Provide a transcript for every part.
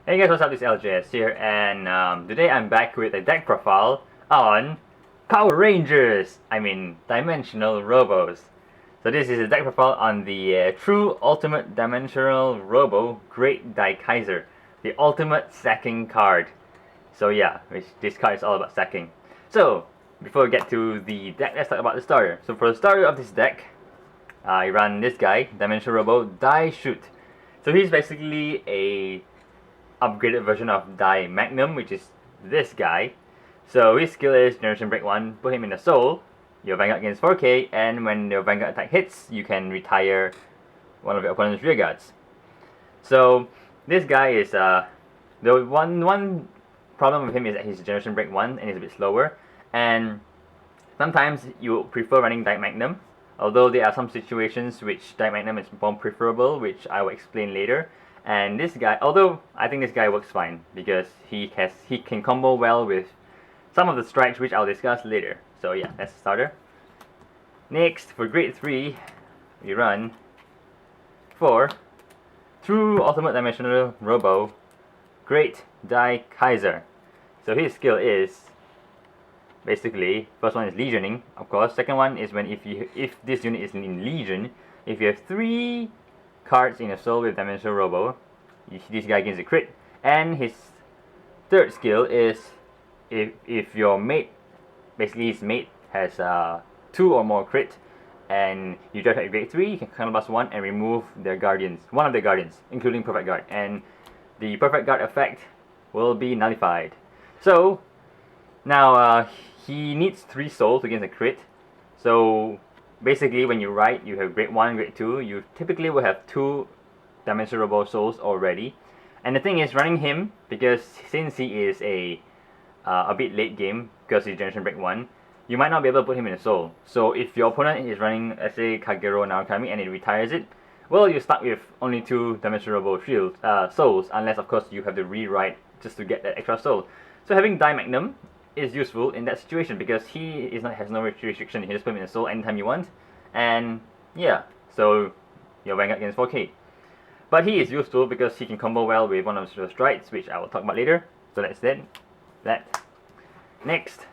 Hey guys, what's up? This is LJS here, and today I'm back with a deck profile on Power Rangers. Dimensional Robos. So this is a deck profile on the True Ultimate Dimensional Robo Great Daikaiser, the ultimate sacking card. So yeah, this card is all about sacking. So before we get to the deck, let's talk about the starter. So for the starter of this deck, I run this guy, Dimensional Robo Daiyusha. So he's basically a upgraded version of Die Magnum, which is this guy. So his skill is Generation Break 1, put him in the soul, your Vanguard gains 4k, and when your Vanguard attack hits, you can retire one of your opponent's rear guards. So this guy is, the one problem with him is that he's Generation Break 1 and he's a bit slower, and sometimes you prefer running Die Magnum, although there are some situations which Die Magnum is more preferable, which I will explain later. And this guy, although I think this guy works fine because he can combo well with some of the strikes, which I'll discuss later. So yeah, that's the starter. Next, for grade 3, we run for True Ultimate Dimensional Robo Great Daikaiser. So his skill is basically, first one is Legioning, of course. Second one is when if this unit is in Legion, if you have 3 cards in a soul with Dimensional Robo, this guy gains a crit. And his third skill is if your mate, basically his mate has 2 or more crit, and you judge at grade 3, you can counterblast 1 and remove their guardians, one of their guardians, including Perfect Guard, and the Perfect Guard effect will be nullified. So now he needs 3 souls against a crit. So basically, when you write, you have grade 1, grade 2, you typically will have 2 Dimensional Robo souls already. And the thing is, running him, because since he is a bit late game, because he's Generation Break 1, you might not be able to put him in a soul. So if your opponent is running, let's say, Kagero Naokami, and it retires it, well, you're stuck with only 2 Dimensional Robo souls, unless, of course, you have to rewrite just to get that extra soul. So having Die Magnum is useful in that situation because he has no restriction. You can just put him in a soul anytime you want, and yeah, so your Vanguard gains 4k. But he is useful because he can combo well with one of the strikes, which I will talk about later. So that's that. Next.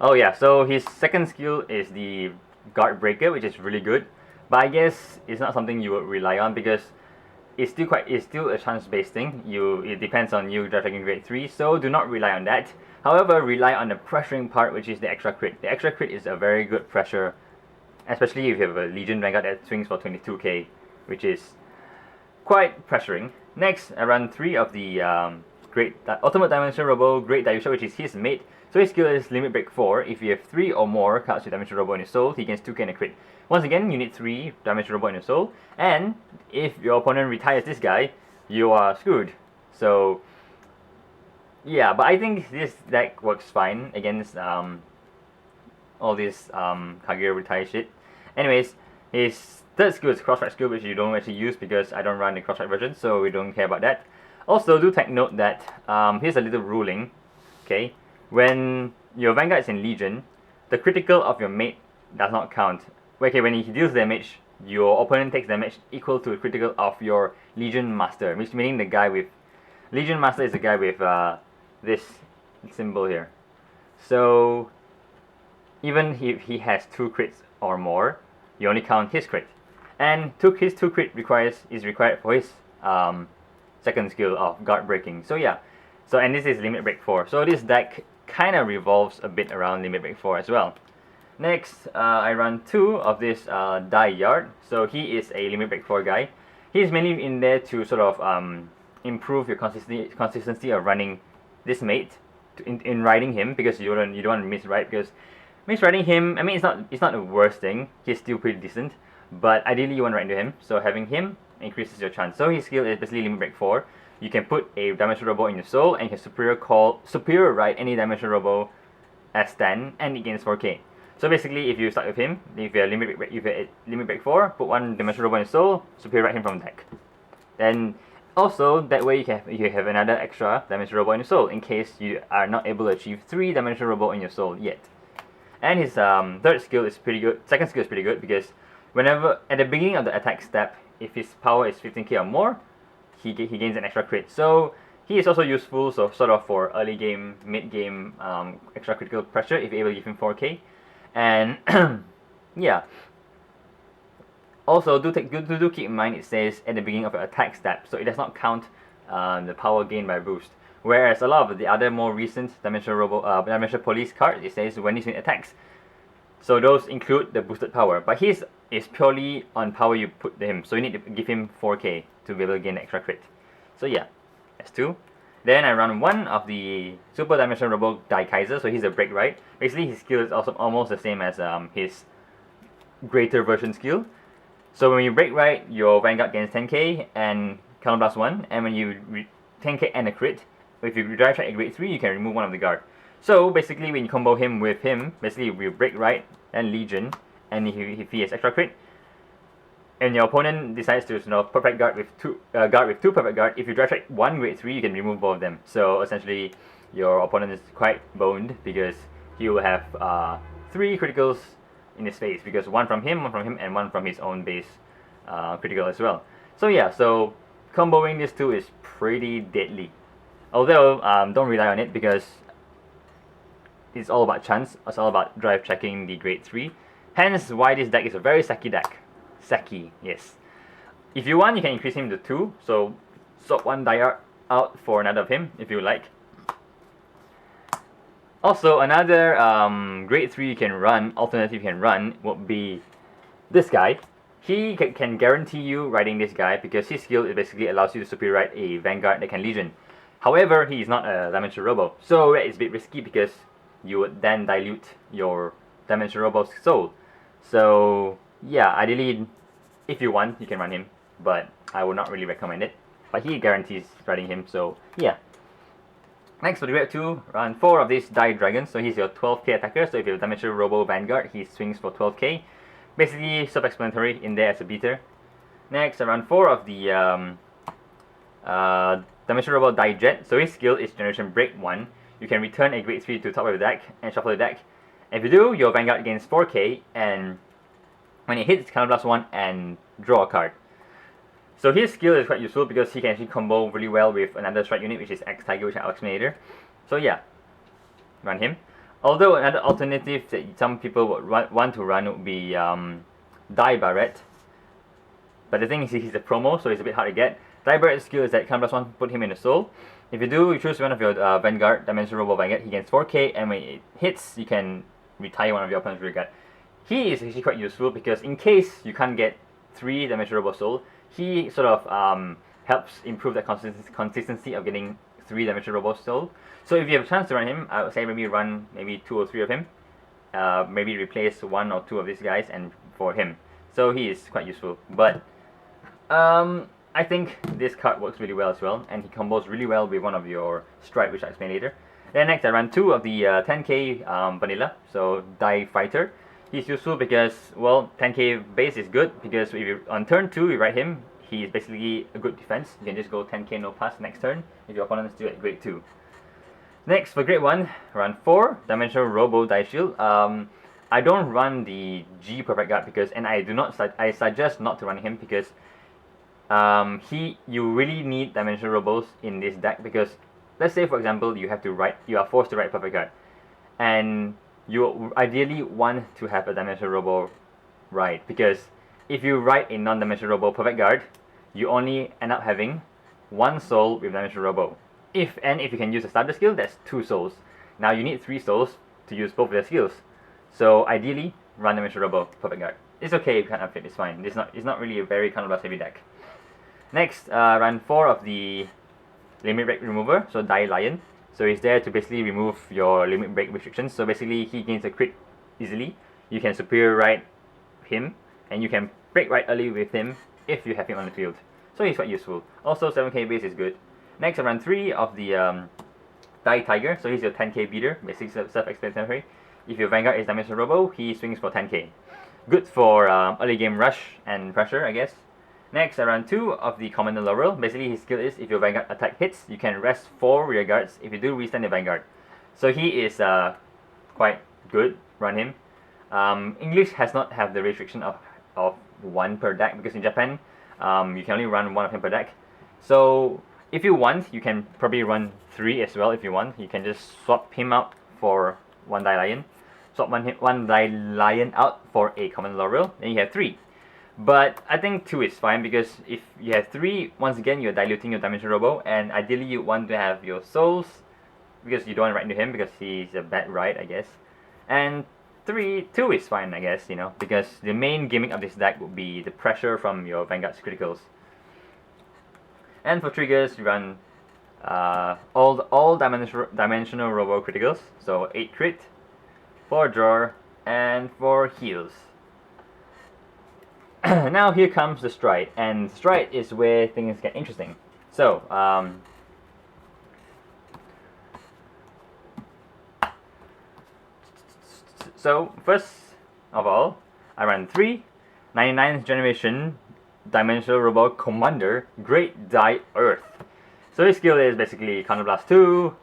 Oh yeah, so his second skill is the Guard Breaker, which is really good. But I guess it's not something you would rely on because it's still a chance-based thing. It depends on you dragging grade 3, so do not rely on that. However, rely on the pressuring part, which is the extra crit. The extra crit is a very good pressure, especially if you have a Legion Vanguard that swings for 22k, which is quite pressuring. Next, I run 3 of the Ultimate Dimensional Robo Great Daiyusha, which is his mate. So his skill is Limit Break 4. If you have 3 or more cards with Dimensional Robo in your soul, he gains 2k and a crit. Once again, you need 3 Dimensional Robo in your soul, and if your opponent retires this guy, you are screwed. So yeah, but I think this deck works fine against all this Kagero retire shit. Anyways, his third skill is Crossfire skill, which you don't actually use because I don't run the Crossfire version, so we don't care about that. Also, do take note that here's a little ruling. Okay, when your Vanguard is in Legion, the critical of your mate does not count. Okay, when he deals damage, your opponent takes damage equal to the critical of your Legion Master, which meaning the guy with Legion Master is the guy with this symbol here. So even if he has 2 crits or more, you only count his crit, and his 2 crit is required for his second skill of Guard Breaking. So yeah, and this is Limit Break 4. So this deck kind of revolves a bit around Limit Break 4 as well. Next, I run 2 of this Daiyard. So he is a Limit Break 4 guy. He's mainly in there to sort of improve your consistency of running this mate in riding him, because you don't want to misride, because misriding him, I mean, it's not the worst thing. He's still pretty decent, but ideally you want to ride into him. So having him increases your chance. So his skill is basically Limit Break 4. You can put a Dimensional Robo in your soul, and you can superior ride any Dimensional Robo as stand, and it gains 4k. So basically, if you start with him, if you have Limit Break 4, put 1 Dimensional Robo in your soul, superior ride him from the deck. Then also, that way you have another extra Dimensional Robo in your soul, in case you are not able to achieve 3 Dimensional Robo in your soul yet. And his third skill is pretty good. Second skill is pretty good because whenever at the beginning of the attack step, if his power is 15k or more, he gains an extra crit. So he is also useful, so sort of for early game, mid game, extra critical pressure if you're able to give him 4k. And yeah. Also, do keep in mind it says at the beginning of your attack step, so it does not count the power gain by boost. Whereas a lot of the other more recent Dimensional Police cards, it says when he's in attacks. So those include the boosted power, but his is purely on power you put him. So you need to give him 4k to be able to gain extra crit. So yeah, that's 2. Then I run 1 of the Super Dimensional Robo Daikaiser, so he's a break right. Basically his skill is also almost the same as his greater version skill. So when you break right, your Vanguard gains 10k and counter blast 1, and when you 10k and a crit, if you drive check a grade 3, you can remove one of the guard. So basically when you combo him with him, basically we break right and Legion, and if he has extra crit, and your opponent decides to perfect guard with two perfect guard, if you drive check 1 grade 3, you can remove both of them. So essentially your opponent is quite boned because he will have 3 criticals in his face, because one from him, and one from his own base critical as well. So yeah, so comboing these two is pretty deadly. Although don't rely on it because it's all about chance. It's all about drive checking the grade 3. Hence why this deck is a very Seki deck. Seki, yes. If you want, you can increase him to 2. So swap 1 die out for another of him if you like. Also, another grade 3 you can run, alternative you can run, would be this guy. He can guarantee you riding this guy because his skill basically allows you to super ride a Vanguard that can Legion. However, he is not a Dimensional Robo, so it's a bit risky because you would then dilute your Dimensional Robo's soul. So yeah, ideally, if you want, you can run him, but I would not really recommend it. But he guarantees riding him, so yeah. Next for the grade 2, run 4 of these Die Dragons, so he's your 12k attacker, so if you have Dimensional Robo Vanguard, he swings for 12k. Basically self-explanatory in there as a beater. Next, I run 4 of the Dimensional Robo Die Jet, so his skill is Generation Break 1. You can return a grade 3 to the top of the deck and shuffle the deck. If you do, your Vanguard gains 4k, and when it hits, counter blast 1 and draw a card. So his skill is quite useful because he can actually combo really well with another strike unit, which is X-Tiger, which I'll explain later. So yeah, run him. Although another alternative that some people would want to run would be Die Barret. But the thing is, he's a promo, so it's a bit hard to get. Die Barret's skill is that counter blast 1, put him in the soul. If you do, you choose one of your Vanguard, Dimensional Robo Vanguard, he gains 4k, and when it hits, you can retire one of your opponent's rear guard. He is actually quite useful because in case you can't get 3 Dimensional Robo Soul, he sort of helps improve the consistency of getting 3 Dimensional Robo Soul. So if you have a chance to run him, I would say maybe run maybe 2 or 3 of him. Maybe replace 1 or 2 of these guys and for him. So he is quite useful. But I think this card works really well as well, and he combos really well with one of your Strike, which I'll explain later. Then next I run 2 of the 10k vanilla, so Die Fighter. He's useful because, well, 10k base is good because if you on turn 2 you ride him, he is basically a good defense. You can just go 10k no pass next turn if your opponent is still at grade 2. Next for grade 1, run 4 Dimensional Robo Die Shield. I don't run the G Perfect Guard because, and I suggest not to run him because you really need Dimensional Robos in this deck because, let's say for example you are forced to ride Perfect Guard, and you ideally want to have a Dimensional Robo ride, because if you ride a non-Dimensional Robo Perfect Guard, you only end up having 1 soul with Dimensional Robo. If you can use a starter skill, that's 2 souls. Now you need 3 souls to use both of their skills. So ideally, run Dimensional Robo Perfect Guard. It's okay if you can't outfit, it's fine. It's not really a very counter blast heavy deck. Next, run 4 of the Limit Break Remover, so Die Lion. So he's there to basically remove your limit break restrictions. So basically he gains a crit easily. You can superior ride him, and you can break right early with him if you have him on the field. So he's quite useful. Also 7k base is good. Next I run 3 of the Daikaiser. So he's your 10k beater, basically self-explanatory. If your Vanguard is Dimensional Robo, he swings for 10k. Good for early game rush and pressure, I guess. Next, I run 2 of the Commander Laurel. Basically, his skill is if your Vanguard attack hits, you can rest 4 rear guards. If you do, restand your Vanguard. So he is quite good. Run him. English has not have the restriction of 1 per deck, because in Japan, you can only run 1 of him per deck. So if you want, you can probably run 3 as well if you want. You can just swap him out for one Dailion. Swap one Dailion out for a common Laurel, then you have 3. But I think 2 is fine, because if you have 3, once again you're diluting your Dimensional Robo, and ideally you want to have your souls, because you don't want to write into him because he's a bad write, I guess. And 2 is fine, I guess, you know, because the main gimmick of this deck would be the pressure from your Vanguard's criticals. And for triggers, you run all Dimensional Robo criticals, so 8 crit, 4 draw, and 4 heals. Now here comes the stride, and stride is where things get interesting. So, first of all, I run 3 99th generation Dimensional Robo Commander Great Dai Earth. So his skill is basically Counterblast 2,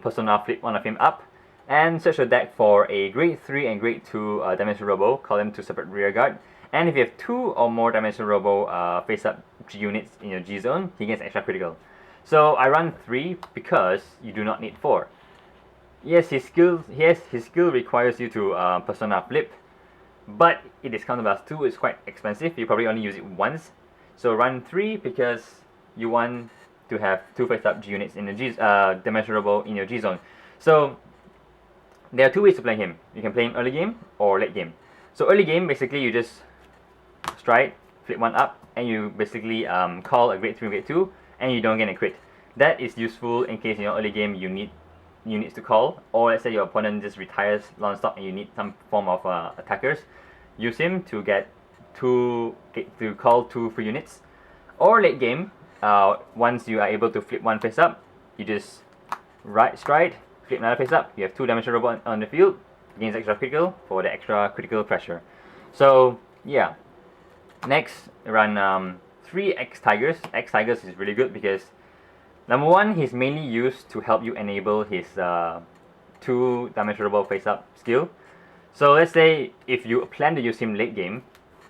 Persona flip one of him up, and search your deck for a Grade 3 and Grade 2 Dimensional Robo, call them to separate rearguard. And if you have 2 or more Dimensional Robo face-up G units in your G zone, he gets extra critical. So I run 3 because you do not need 4. Yes, his skill requires you to Persona flip, but it is Counterblast 2, it's quite expensive, you probably only use it once. So run 3 because you want to have 2 face-up G units in the Dimensional Robo in your G zone. So there are 2 ways to play him. You can play him early game or late game. So early game, basically you just stride, flip one up, and you basically call a Grade 3 and Grade 2, and you don't get a crit. That is useful in case, you know, early game you need units to call, or let's say your opponent just retires non-stop and you need some form of attackers. Use him to get to call 2 free units. Or late game, once you are able to flip one face up, you just stride, flip another face up. You have 2 Dimensional Robo on the field, gains extra critical for the extra critical pressure. So yeah. Next, run 3 X Tigers. X Tigers is really good because number 1, he's mainly used to help you enable his 2 Dimensional Robo face up skill. So let's say if you plan to use him late game,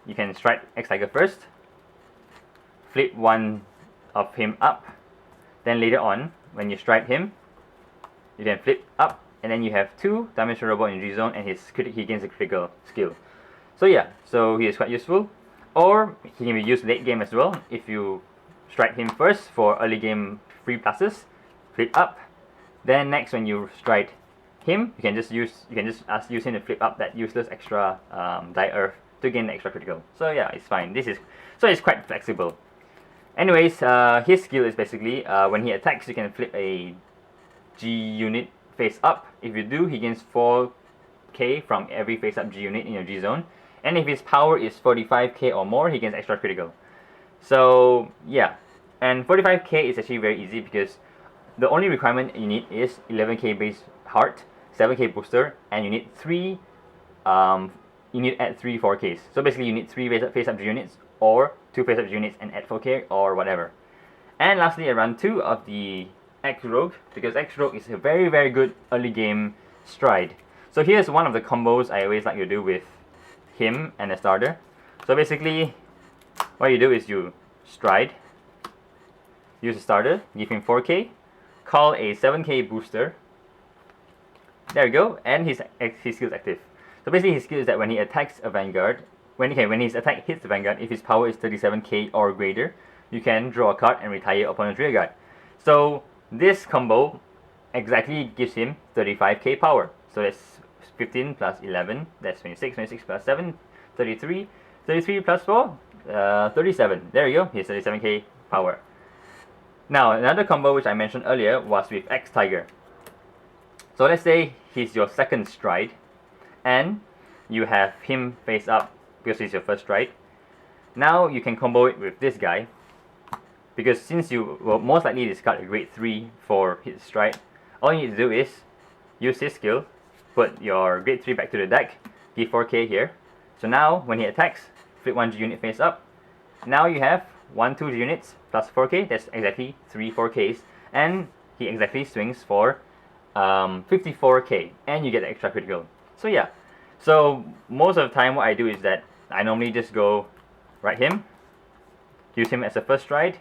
you can strike X Tiger first, flip one of him up, then later on when you strike him, you can flip up, and then you have 2 Dimensional Robo in G zone, and he gains a critical skill. So yeah, so he is quite useful. Or he can be used late game as well. If you strike him first for early game free pluses, flip up. Then next, when you strike him, you can just use him to flip up that useless extra Dai Earth to gain extra critical. So yeah, it's fine. So it's quite flexible. Anyways, his skill is basically when he attacks, you can flip a G unit face up. If you do, he gains 4k from every face up G unit in your G zone. And if his power is 45k or more, he gains extra critical. So yeah, and 45k is actually very easy because the only requirement you need is 11k base heart, 7k booster, and you need 3. You need to add 3 4ks. So basically, you need 3 face up units or 2 face up units and add 4k or whatever. And lastly, I run 2 of the X Rogue because X Rogue is a very very good early game stride. So here's one of the combos I always like to do with him and a starter. So basically, what you do is you stride, use a starter, give him 4k, call a 7k booster. There we go, and his skill is active. So basically, his skill is that when he attacks a Vanguard, when his attack hits the Vanguard, if his power is 37k or greater, you can draw a card and retire opponent's rearguard. So this combo exactly gives him 35k power. So that's 15 plus 11, that's 26, 26 plus 7, 33, 33 plus 4, 37. There you go, he's 37k power. Now, another combo which I mentioned earlier was with X Tiger. So let's say he's your second stride, and you have him face up because he's your first stride. Now you can combo it with this guy, because since you will most likely discard a grade 3 for his stride, all you need to do is use his skill, put your grade 3 back to the deck, give 4k here. So now when he attacks, flip 1 G unit face up. Now you have 1 2 G units plus 4k, that's exactly 3 4ks, and he exactly swings for 54k, and you get the extra critical. So yeah, so most of the time what I do is that I normally just go right him, use him as a first stride,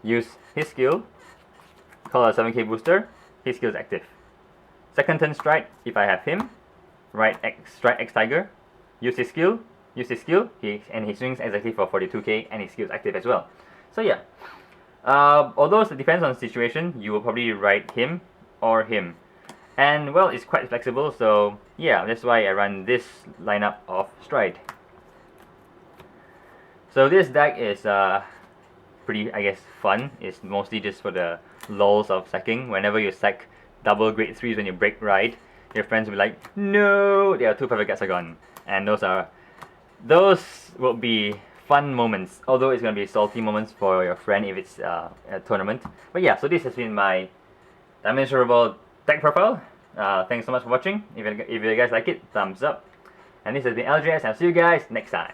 use his skill, call a 7k booster, his skill is active. Second turn strike, if I have him, strike X Tiger, use his skill, and he swings exactly for 42k, and his skill is active as well. So yeah, although it depends on the situation, you will probably ride him or him. And well, it's quite flexible, so yeah, that's why I run this lineup of Stride. So this deck is pretty, I guess, fun. It's mostly just for the lols of sacking. Whenever you sack double grade 3s when you break ride, your friends will be like, no, there are 2 perfect guards are gone. And those will be fun moments, although it's going to be salty moments for your friend if it's a tournament. But yeah, so this has been my Dimensional Robo deck profile. Thanks so much for watching. If you guys like it, thumbs up. And this has been LJS, and I'll see you guys next time.